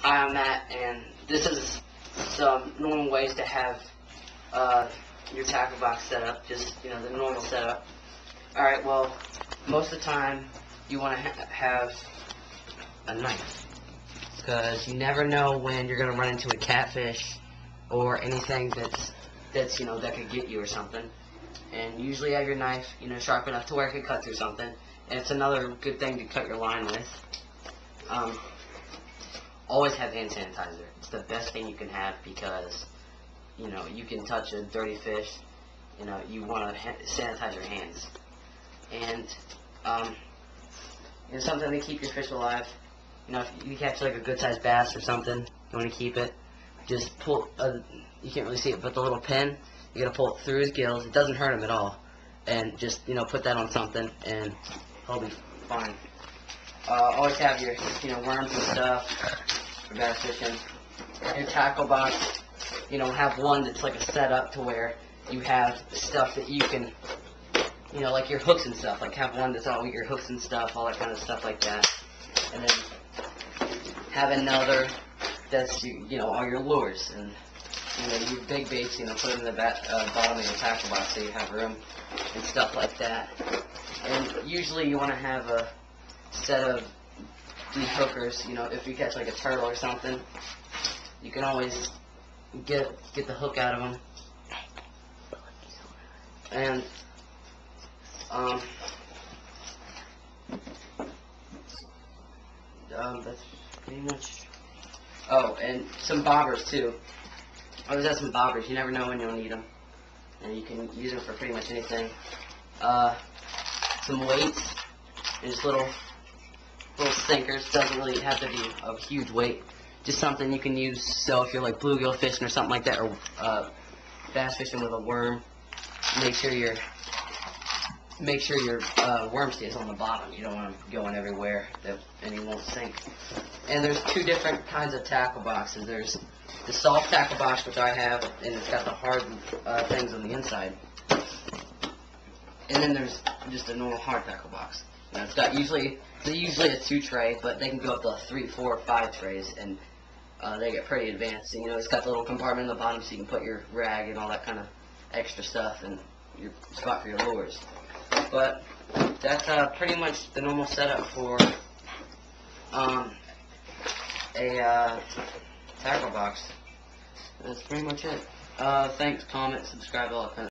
Hi, I'm Matt, and this is some normal ways to have your tackle box set up, just, the normal setup. Alright, well, most of the time you want to have a knife, because you never know when you're going to run into a catfish or anything that could get you or something. And usually have your knife, sharp enough to where it could cut through something. And it's another good thing to cut your line with. Always have hand sanitizer. It's the best thing you can have, because you can touch a dirty fish. You want to sanitize your hands. And something to keep your fish alive. If you catch like a good sized bass or something, you want to keep it, just pull. You can't really see it, but the little pin, you gotta pull it through his gills. It doesn't hurt him at all. And just put that on something, and he'll be fine. Always have your worms and stuff for bass fishing. Your tackle box, have one that's like a setup to where you have stuff that you can, like your hooks and stuff. Like have one that's all your hooks and stuff, all that kind of stuff like that. And then have another that's all your lures and your big baits. Put them in the bottom of your tackle box so you have room and stuff like that. And usually you want to have a set of deep hookers. If you catch like a turtle or something, you can always get the hook out of them. And that's pretty much. Oh, and some bobbers too. Always have some bobbers. You never know when you'll need them, and you can use them for pretty much anything. Some weights, and just little sinkers. Doesn't really have to be a huge weight. Just something you can use. So if you're like bluegill fishing or something like that, or bass fishing with a worm, make sure your worm stays on the bottom. You don't want them going everywhere, and you won't sink. And there's two different kinds of tackle boxes. There's the soft tackle box, which I have, and it's got the hard things on the inside. And then there's just a normal hard tackle box. It's got usually a 2-tray, but they can go up to 3, 4, 5 trays, and they get pretty advanced. And, it's got the little compartment in the bottom, so you can put your rag and all that kind of extra stuff, and your spot for your lures. But that's pretty much the normal setup for a tackle box. That's pretty much it. Thanks, comment, subscribe, all that kind of